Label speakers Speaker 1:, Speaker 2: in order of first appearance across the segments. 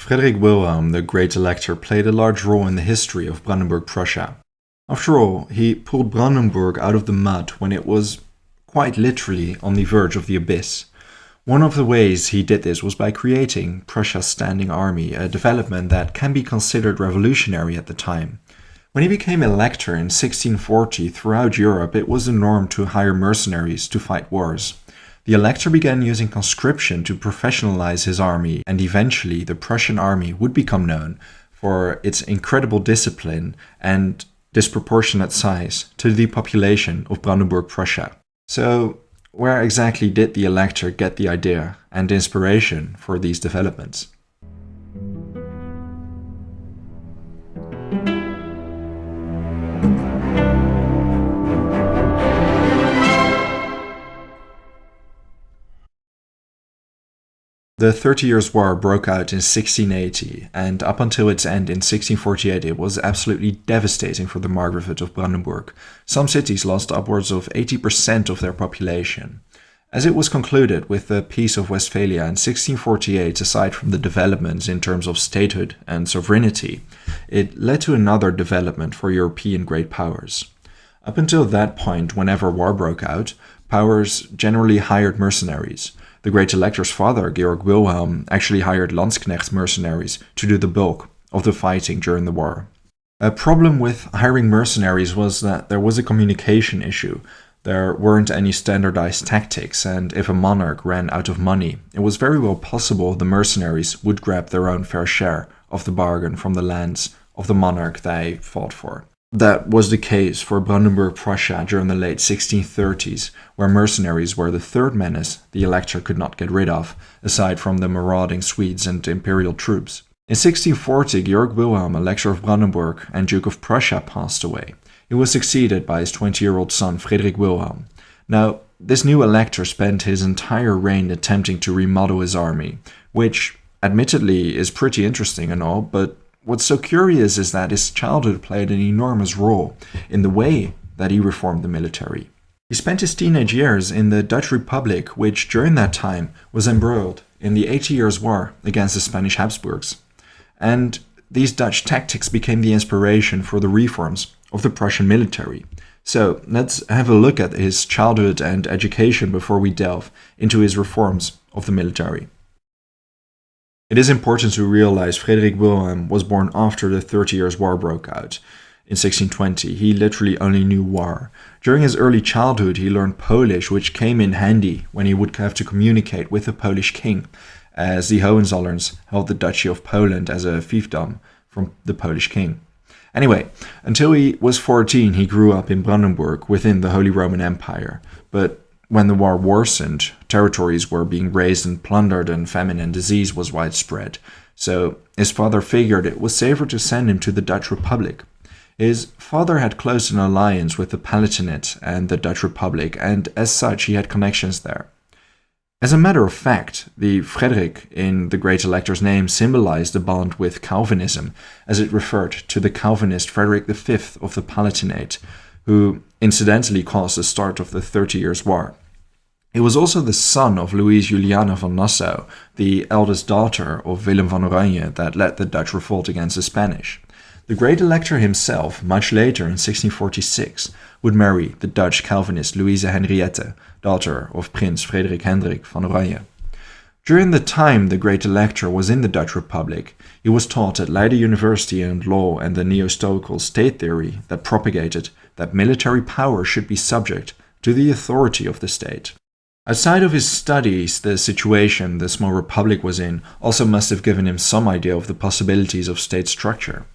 Speaker 1: Frederick Wilhelm, the Great Elector, played a large role in the history of Brandenburg-Prussia. After all, he pulled Brandenburg out of the mud when it was quite literally on the verge of the abyss. One of the ways he did this was by creating Prussia's standing army, a development that can be considered revolutionary at the time. When he became Elector in 1640, throughout Europe it was the norm to hire mercenaries to fight wars. The Elector began using conscription to professionalize his army, and eventually the Prussian army would become known for its incredible discipline and disproportionate size to the population of Brandenburg-Prussia. So, where exactly did the Elector get the idea and inspiration for these developments? The 30 Years' War broke out in 1680, and up until its end in 1648 it was absolutely devastating for the Margravate of Brandenburg. Some cities lost upwards of 80% of their population. As it was concluded with the Peace of Westphalia in 1648, aside from the developments in terms of statehood and sovereignty, it led to another development for European great powers. Up until that point, whenever war broke out, powers generally hired mercenaries. The Great Elector's father, Georg Wilhelm, actually hired Landsknecht mercenaries to do the bulk of the fighting during the war. A problem with hiring mercenaries was that there was a communication issue. There weren't any standardized tactics, and if a monarch ran out of money, it was very well possible the mercenaries would grab their own fair share of the bargain from the lands of the monarch they fought for. That was the case for Brandenburg-Prussia during the late 1630s, where mercenaries were the third menace the Elector could not get rid of, aside from the marauding Swedes and imperial troops. In 1640, Georg Wilhelm, Elector of Brandenburg and Duke of Prussia, passed away. He was succeeded by his 20-year-old son, Frederick Wilhelm. Now, this new Elector spent his entire reign attempting to remodel his army, which, admittedly, is pretty interesting and all, but what's so curious is that his childhood played an enormous role in the way that he reformed the military. He spent his teenage years in the Dutch Republic, which during that time was embroiled in the 80 Years' War against the Spanish Habsburgs. And these Dutch tactics became the inspiration for the reforms of the Prussian military. So let's have a look at his childhood and education before we delve into his reforms of the military. It is important to realize Frederick Wilhelm was born after the 30 Years' War broke out. In 1620, he literally only knew war. During his early childhood, he learned Polish, which came in handy when he would have to communicate with the Polish king, as the Hohenzollerns held the Duchy of Poland as a fiefdom from the Polish king. Anyway, until he was 14, he grew up in Brandenburg within the Holy Roman Empire, but when the war worsened, territories were being razed and plundered and famine and disease was widespread. So his father figured it was safer to send him to the Dutch Republic. His father had closed an alliance with the Palatinate and the Dutch Republic, and as such he had connections there. As a matter of fact, the Frederick in the Great Elector's name symbolized a bond with Calvinism, as it referred to the Calvinist Frederick the Fifth of the Palatinate, who incidentally caused the start of the 30 Years' War. He was also the son of Louise Juliana van Nassau, the eldest daughter of Willem van Oranje that led the Dutch revolt against the Spanish. The Great Elector himself, much later in 1646, would marry the Dutch Calvinist Louise Henriette, daughter of Prince Frederik Hendrik van Oranje. During the time the Great Elector was in the Dutch Republic, he was taught at Leiden University and law and the neo-Stoical state theory that propagated that military power should be subject to the authority of the state. Outside of his studies, the situation the small republic was in also must have given him some idea of the possibilities of state structure.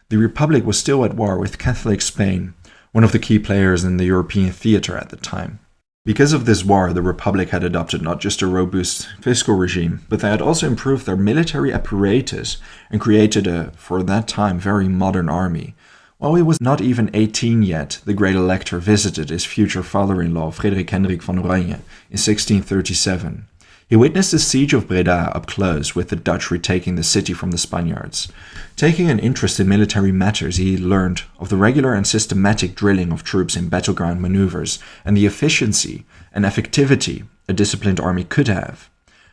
Speaker 1: The republic was still at war with Catholic Spain, one of the key players in the European theater at the time. Because of this war, the Republic had adopted not just a robust fiscal regime, but they had also improved their military apparatus and created a, for that time, very modern army. While he was not even 18 yet, the Great Elector visited his future father-in-law, Frederik Hendrik van Oranje, in 1637. He witnessed the siege of Breda up close, with the Dutch retaking the city from the Spaniards. Taking an interest in military matters, he learned of the regular and systematic drilling of troops in battleground maneuvers and the efficiency and effectivity a disciplined army could have.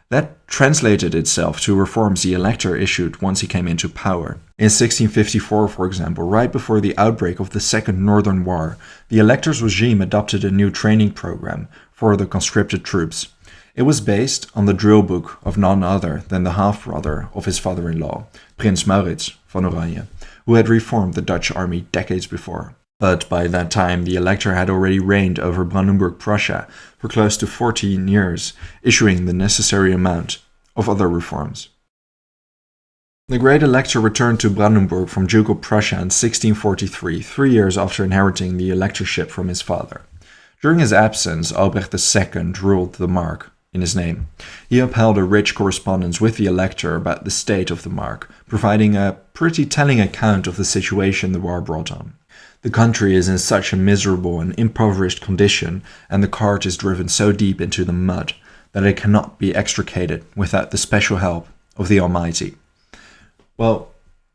Speaker 1: That translated itself to reforms the Elector issued once he came into power. In 1654, for example, right before the outbreak of the Second Northern War, the Elector's regime adopted a new training program for the conscripted troops. It was based on the drill book of none other than the half-brother of his father-in-law, Prince Maurits von Oranje, who had reformed the Dutch army decades before. But by that time, the Elector had already reigned over Brandenburg-Prussia for close to 14 years, issuing the necessary amount of other reforms. The great Elector returned to Brandenburg from Ducal Prussia in 1643, 3 years after inheriting the electorship from his father. During his absence, Albrecht II ruled the Mark in his name. He upheld a rich correspondence with the Elector about the state of the Mark, providing a pretty telling account of the situation the war brought on. The country is in such a miserable and impoverished condition, and the cart is driven so deep into the mud that it cannot be extricated without the special help of the Almighty. Well,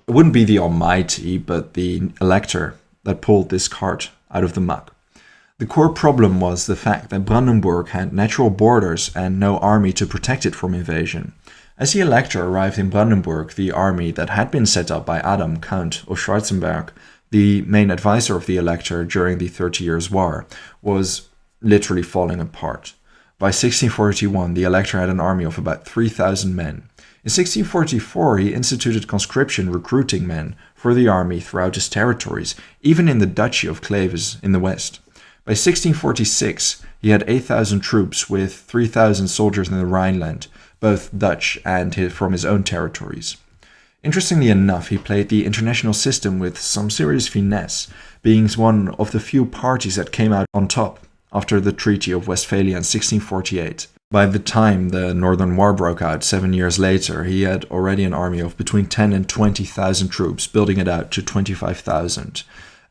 Speaker 1: it wouldn't be the Almighty, but the Elector that pulled this cart out of the muck. The core problem was the fact that Brandenburg had natural borders and no army to protect it from invasion. As the Elector arrived in Brandenburg, the army that had been set up by Adam, Count of Schwarzenberg, the main advisor of the Elector during the 30 Years' War, was literally falling apart. By 1641, the Elector had an army of about 3,000 men. In 1644, he instituted conscription recruiting men for the army throughout his territories, even in the Duchy of Cleves in the west. By 1646, he had 8,000 troops with 3,000 soldiers in the Rhineland, both Dutch and from his own territories. Interestingly enough, he played the international system with some serious finesse, being one of the few parties that came out on top after the Treaty of Westphalia in 1648. By the time the Northern War broke out 7 years later, he had already an army of between 10 and 20,000 troops, building it out to 25,000.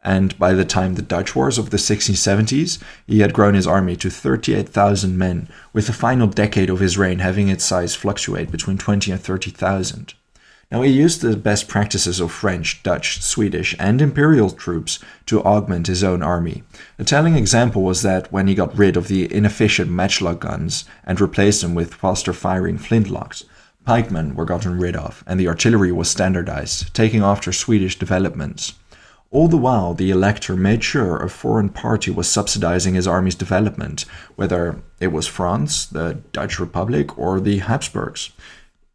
Speaker 1: And by the time the Dutch Wars of the 1670s, he had grown his army to 38,000 men, with the final decade of his reign having its size fluctuate between 20 and 30,000. Now, he used the best practices of French, Dutch, Swedish, and imperial troops to augment his own army. A telling example was that when he got rid of the inefficient matchlock guns and replaced them with faster-firing flintlocks, pikemen were gotten rid of, and the artillery was standardized, taking after Swedish developments. All the while, the Elector made sure a foreign party was subsidizing his army's development, whether it was France, the Dutch Republic, or the Habsburgs.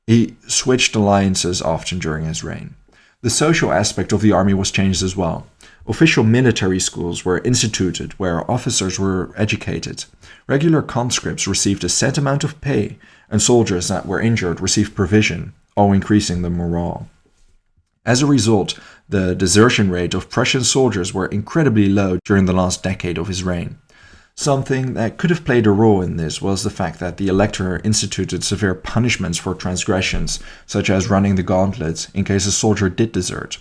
Speaker 1: He switched alliances often during his reign. The social aspect of the army was changed as well. Official military schools were instituted where officers were educated. Regular conscripts received a set amount of pay, and soldiers that were injured received provision, all increasing the morale. As a result, the desertion rate of Prussian soldiers were incredibly low during the last decade of his reign. Something that could have played a role in this was the fact that the Elector instituted severe punishments for transgressions, such as running the gauntlet in case a soldier did desert.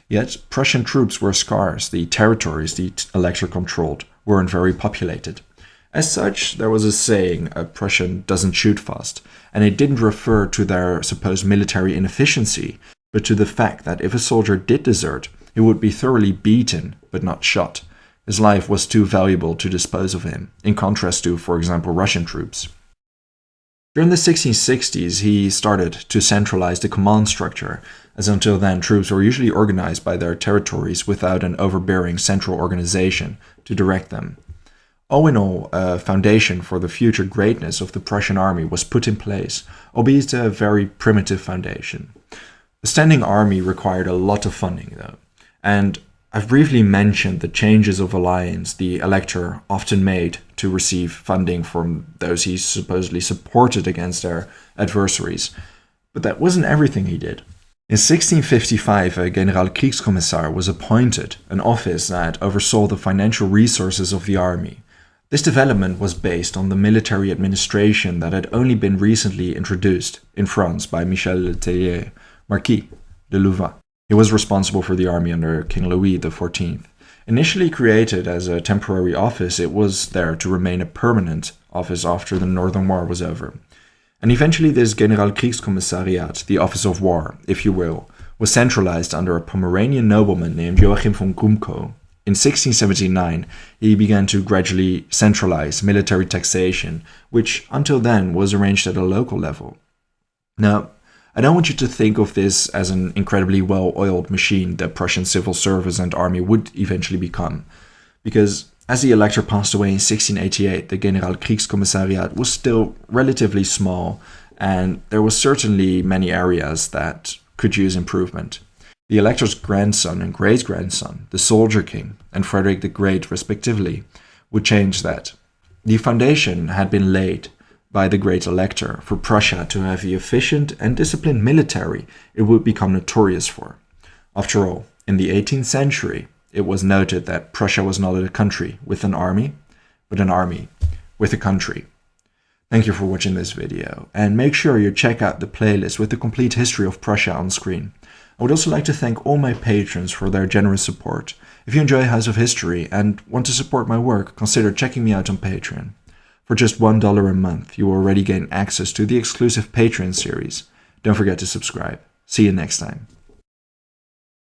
Speaker 1: Yet, Prussian troops were scarce. The territories the Elector controlled weren't very populated. As such, there was a saying, a Prussian doesn't shoot fast, and it didn't refer to their supposed military inefficiency, but to the fact that if a soldier did desert, he would be thoroughly beaten, but not shot. His life was too valuable to dispose of him, in contrast to, for example, Russian troops. During the 1660s, he started to centralize the command structure, as until then troops were usually organized by their territories without an overbearing central organization to direct them. All in all, a foundation for the future greatness of the Prussian army was put in place, albeit a very primitive foundation. A standing army required a lot of funding, though, and I've briefly mentioned the changes of alliance the Elector often made to receive funding from those he supposedly supported against their adversaries, but that wasn't everything he did. In 1655, a Generalkriegskommissar was appointed, an office that oversaw the financial resources of the army. This development was based on the military administration that had only been recently introduced in France by Michel Le Tellier, Marquis de Louvain. He was responsible for the army under King Louis XIV. Initially created as a temporary office, it was there to remain a permanent office after the Northern War was over. And eventually this Generalkriegskommissariat, the Office of War, if you will, was centralized under a Pomeranian nobleman named Joachim von Grumkow In 1679, he began to gradually centralize military taxation, which until then was arranged at a local level. Now, I don't want you to think of this as an incredibly well-oiled machine that Prussian civil service and army would eventually become, because as the Elector passed away in 1688, the Generalkriegskommissariat was still relatively small, and there were certainly many areas that could use improvement. The Elector's grandson and great-grandson, the Soldier King and Frederick the Great respectively, would change that. The foundation had been laid by the Great Elector for Prussia to have the efficient and disciplined military it would become notorious for. After all, in the 18th century, it was noted that Prussia was not a country with an army, but an army with a country. Thank you for watching this video, and make sure you check out the playlist with the complete history of Prussia on screen. I would also like to thank all my patrons for their generous support. If you enjoy House of History and want to support my work, consider checking me out on Patreon. For just $1 a month, you will already gain access to the exclusive Patreon series. Don't forget to subscribe. See you next time.